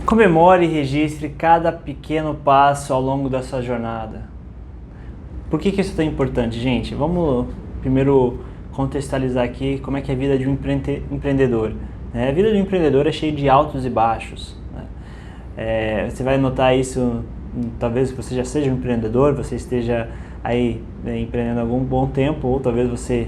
Comemore e registre cada pequeno passo ao longo da sua jornada. Por que isso é tão importante, gente? Vamos primeiro contextualizar aqui como é que é a vida de um empreendedor. A vida de um empreendedor é cheia de altos e baixos. Você vai notar isso, talvez você já seja um empreendedor, você esteja aí empreendendo há algum bom tempo, ou talvez você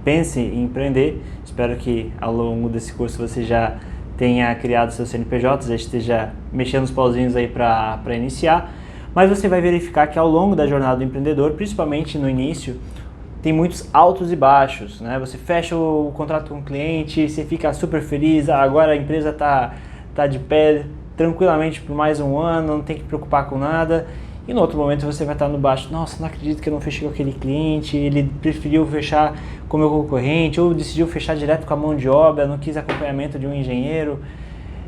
pense em empreender. Espero que ao longo desse curso você já tenha criado seus CNPJs, já esteja mexendo os pauzinhos aí para iniciar, mas você vai verificar que ao longo da jornada do empreendedor, principalmente no início, tem muitos altos e baixos, né? Você fecha o contrato com o cliente, você fica super feliz, agora a empresa tá de pé tranquilamente por mais um ano, não tem que preocupar com nada. E no outro momento você vai estar no baixo, nossa, não acredito que eu não fechei com aquele cliente, ele preferiu fechar com o meu concorrente, ou decidiu fechar direto com a mão de obra, não quis acompanhamento de um engenheiro.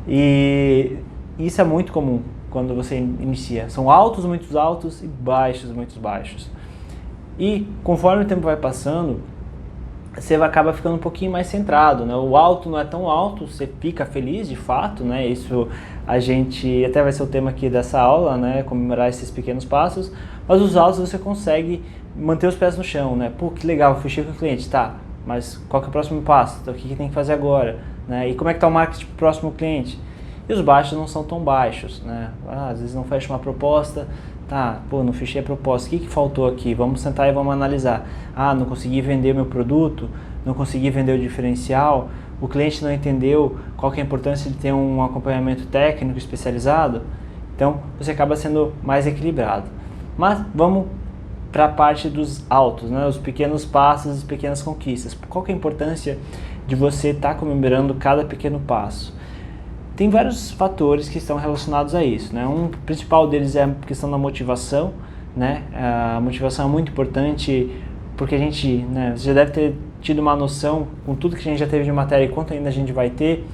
E isso é muito comum quando você inicia. São altos, muitos altos e baixos, muitos baixos. E conforme o tempo vai passando, você acaba ficando um pouquinho mais centrado, né? O alto não é tão alto, você fica feliz de fato, né? Isso a gente, até vai ser o tema aqui dessa aula, né? Comemorar esses pequenos passos, mas os altos você consegue manter os pés no chão, né? Pô, que legal, fechei com o cliente, tá, mas qual que é o próximo passo? Então, o que tem que fazer agora? Né? E como é que tá o marketing pro próximo cliente? E os baixos não são tão baixos, né? Às vezes não fecha uma proposta, tá, pô, não fechei a proposta, o que faltou aqui? Vamos sentar e vamos analisar. Ah, não consegui vender meu produto, não consegui vender o diferencial, o cliente não entendeu qual que é a importância de ter um acompanhamento técnico especializado. Então, você acaba sendo mais equilibrado. Mas vamos para a parte dos altos, né? Os pequenos passos, as pequenas conquistas. Qual que é a importância de você estar comemorando cada pequeno passo? Tem vários fatores que estão relacionados a isso, né? Um principal deles é a questão da motivação, né? A motivação é muito importante porque a gente, né, você já deve ter tido uma noção com tudo que a gente já teve de matéria e quanto ainda a gente vai ter,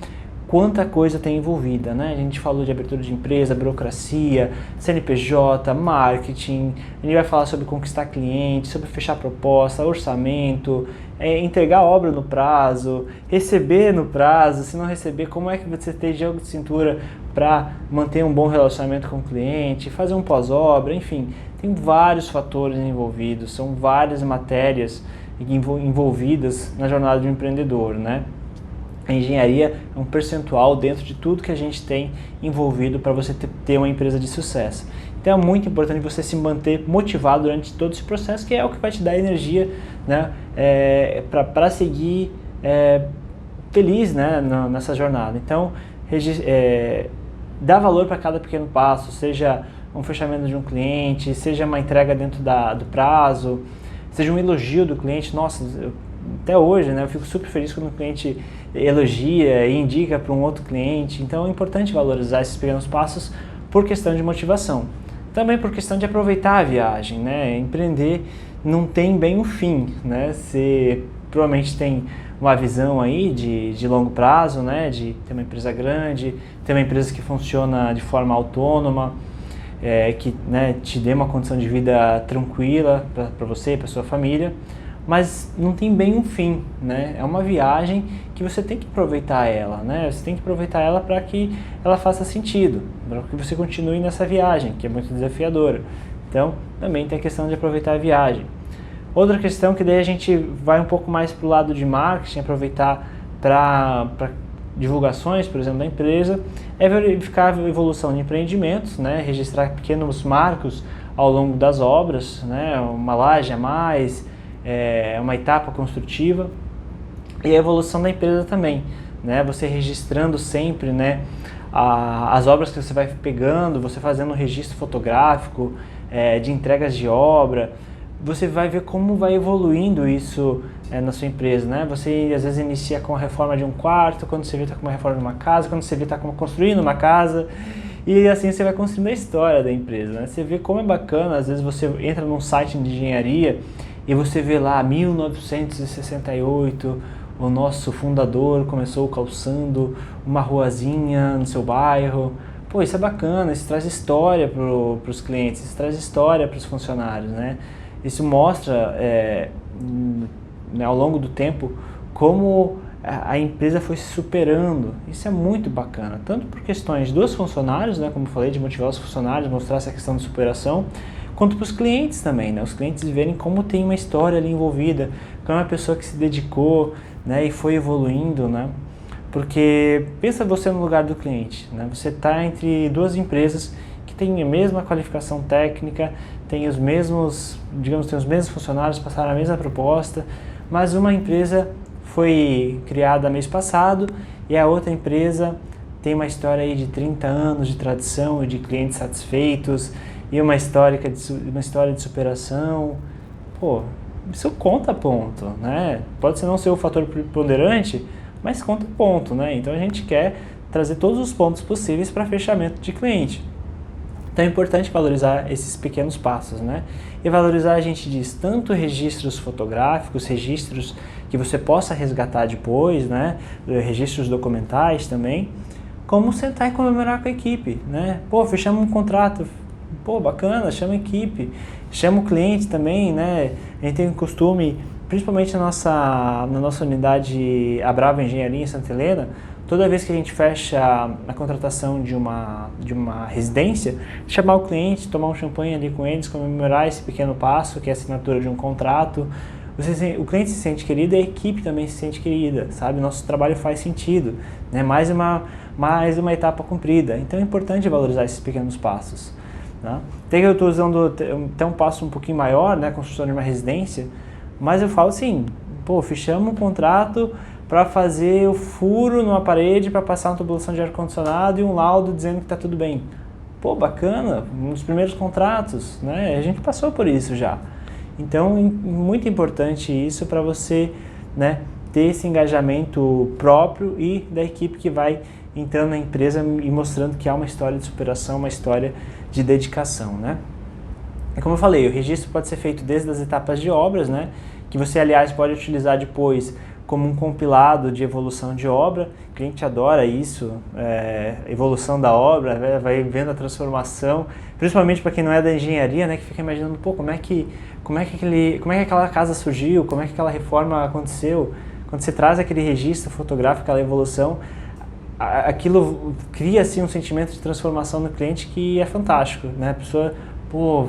quanta coisa tem envolvida, né? A gente falou de abertura de empresa, burocracia, CNPJ, marketing, a gente vai falar sobre conquistar cliente, sobre fechar proposta, orçamento, entregar a obra no prazo, receber no prazo, se não receber, como é que você tem jogo de cintura para manter um bom relacionamento com o cliente, fazer um pós-obra, enfim, tem vários fatores envolvidos, são várias matérias envolvidas na jornada de um empreendedor, né? A engenharia é um percentual dentro de tudo que a gente tem envolvido para você ter uma empresa de sucesso. Então é muito importante você se manter motivado durante todo esse processo, que é o que vai te dar energia, né, para seguir feliz, né, nessa jornada. Então, dá valor para cada pequeno passo, seja um fechamento de um cliente, seja uma entrega dentro do prazo, seja um elogio do cliente. Nossa, até hoje, né, eu fico super feliz quando o cliente elogia e indica para um outro cliente. Então é importante valorizar esses pequenos passos por questão de motivação. Também por questão de aproveitar a viagem, né? Empreender não tem bem um fim, né? Você provavelmente tem uma visão aí de longo prazo, né? De ter uma empresa grande, ter uma empresa que funciona de forma autônoma, que, né, te dê uma condição de vida tranquila para você e para sua família. Mas não tem bem um fim, né? É uma viagem que você tem que aproveitar ela, né? Você tem que aproveitar ela para que ela faça sentido, para que você continue nessa viagem, que é muito desafiadora. Então, também tem a questão de aproveitar a viagem. Outra questão que daí a gente vai um pouco mais para o lado de marketing, aproveitar para divulgações, por exemplo, da empresa, é verificar a evolução de empreendimentos, né? Registrar pequenos marcos ao longo das obras, né? Uma laje a mais, uma etapa construtiva, e a evolução da empresa também, né? Você registrando sempre, né, as obras que você vai pegando, você fazendo um registro fotográfico de entregas de obra, você vai ver como vai evoluindo isso na sua empresa, né? Você às vezes inicia com a reforma de um quarto, quando você vê está com uma reforma de uma casa, quando você vê está construindo uma casa, e assim você vai construindo a história da empresa, né? Você vê como é bacana, às vezes você entra num site de engenharia e você vê lá 1968, o nosso fundador começou calçando uma ruazinha no seu bairro. Pô, isso é bacana, isso traz história para os clientes, isso traz história para os funcionários, né? Isso mostra, né, ao longo do tempo, como a empresa foi se superando. Isso é muito bacana, tanto por questões dos funcionários, né, como eu falei, de motivar os funcionários, mostrar essa questão de superação, quanto para os clientes também, né, os clientes verem como tem uma história ali envolvida, como é uma pessoa que se dedicou, né, e foi evoluindo, né, porque pensa você no lugar do cliente, né, você está entre duas empresas que têm a mesma qualificação técnica, tem os mesmos, digamos, tem os mesmos funcionários, passaram a mesma proposta, mas uma empresa foi criada mês passado e a outra empresa tem uma história aí de 30 anos de tradição e de clientes satisfeitos e uma história de superação. Pô, isso conta ponto, né? Pode não ser o fator preponderante, mas conta ponto, né? Então a gente quer trazer todos os pontos possíveis para fechamento de cliente. Então é importante valorizar esses pequenos passos, né? E valorizar, a gente diz, tanto registros fotográficos, registros que você possa resgatar depois, né? Registros documentais também, como sentar e comemorar com a equipe, né? Pô, fechamos um contrato, pô, bacana, chama a equipe, chama o cliente também, né? A gente tem um costume, principalmente na nossa unidade A Brava Engenharia em Santa Helena, toda vez que a gente fecha a contratação de uma residência, chamar o cliente, tomar um champanhe ali com eles, comemorar esse pequeno passo, que é a assinatura de um contrato. O cliente se sente querido e a equipe também se sente querida, sabe? Nosso trabalho faz sentido, né? Mais uma etapa cumprida. Então é importante valorizar esses pequenos passos, né? Tem que eu estou usando até um passo um pouquinho maior, né? Construção de uma residência, mas eu falo assim, pô, fechamos um contrato para fazer o furo numa parede para passar uma tubulação de ar-condicionado e um laudo dizendo que está tudo bem. Pô, bacana, nos primeiros contratos, né? A gente passou por isso já. Então, muito importante isso para você, né, ter esse engajamento próprio e da equipe que vai entrando na empresa e mostrando que há uma história de superação, uma história de dedicação, né? E como eu falei, o registro pode ser feito desde as etapas de obras, né, que você, aliás, pode utilizar depois como um compilado de evolução de obra. O cliente adora isso, evolução da obra, vai vendo a transformação, principalmente para quem não é da engenharia, né, que fica imaginando, pô, como é que aquela casa surgiu, como é que aquela reforma aconteceu. Quando você traz aquele registro fotográfico, aquela evolução, aquilo cria assim um sentimento de transformação no cliente que é fantástico, né? A pessoa, pô,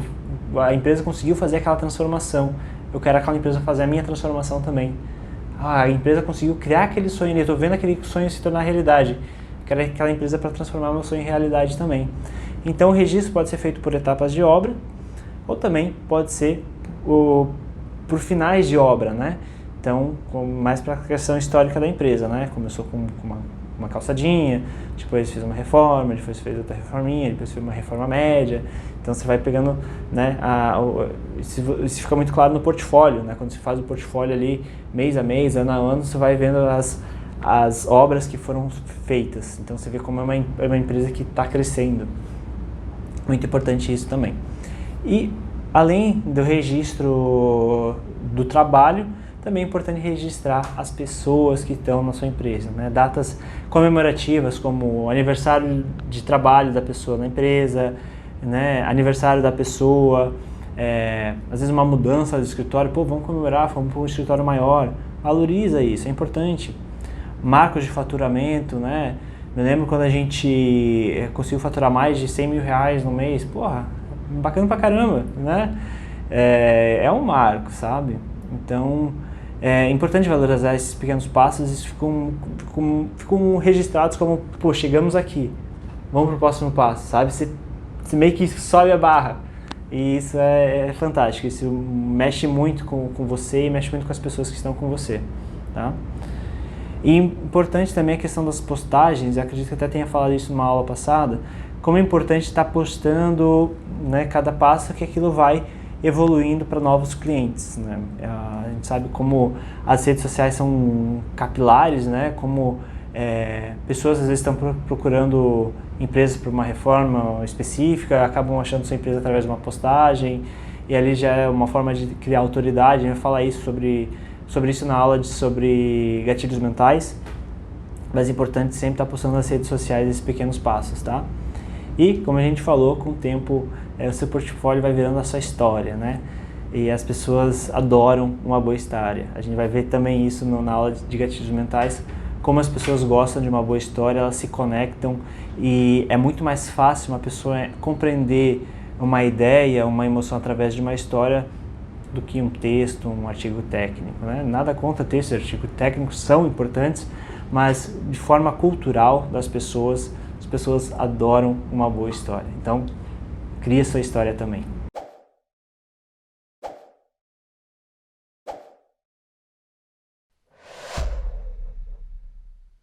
a empresa conseguiu fazer aquela transformação, eu quero aquela empresa fazer a minha transformação também. A empresa conseguiu criar aquele sonho, eu estou vendo aquele sonho se tornar realidade. Quero aquela empresa para transformar meu sonho em realidade também. Então o registro pode ser feito por etapas de obra, ou também pode ser por finais de obra, né? Então, mais para a questão histórica da empresa, né? Começou com uma calçadinha, depois fez uma reforma, depois fez outra reforminha, depois fez uma reforma média. Então você vai pegando, né, isso fica muito claro no portfólio, né? Quando você faz o portfólio ali mês a mês, ano a ano, você vai vendo as obras que foram feitas. Então você vê como é uma empresa que está crescendo. Muito importante isso também. E além do registro do trabalho, também é importante registrar as pessoas que estão na sua empresa, né? Datas comemorativas como aniversário de trabalho da pessoa na empresa, né? Aniversário da pessoa, às vezes uma mudança do escritório, pô, vamos comemorar, vamos para um escritório maior, valoriza isso, é importante. Marcos de faturamento, né? Me lembro quando a gente conseguiu faturar mais de 100 mil reais no mês, porra, bacana pra caramba, né? É um marco, sabe? Então, é importante valorizar esses pequenos passos, e ficam registrados como, pô, chegamos aqui, vamos pro próximo passo, sabe? Você meio que sobe a barra, e isso é fantástico, isso mexe muito com você e mexe muito com as pessoas que estão com você, tá? E importante também a questão das postagens, eu acredito que até tenha falado isso numa aula passada, como é importante estar postando, né, cada passo que aquilo vai evoluindo para novos clientes, né? A gente sabe como as redes sociais são capilares, né? Como pessoas às vezes estão procurando empresas para uma reforma específica, acabam achando sua empresa através de uma postagem, e ali já é uma forma de criar autoridade. A gente vai falar isso sobre isso na aula sobre gatilhos mentais, mas é importante sempre estar postando nas redes sociais esses pequenos passos, tá? E, como a gente falou, com o tempo o seu portfólio vai virando a sua história, né? e as pessoas adoram uma boa história. A gente vai ver também isso na aula de gatilhos mentais, como as pessoas gostam de uma boa história, elas se conectam e é muito mais fácil uma pessoa compreender uma ideia, uma emoção através de uma história do que um texto, um artigo técnico, né? Nada contra textos e artigos técnicos, são importantes, mas de forma cultural das pessoas, as pessoas adoram uma boa história. Então, cria sua história também.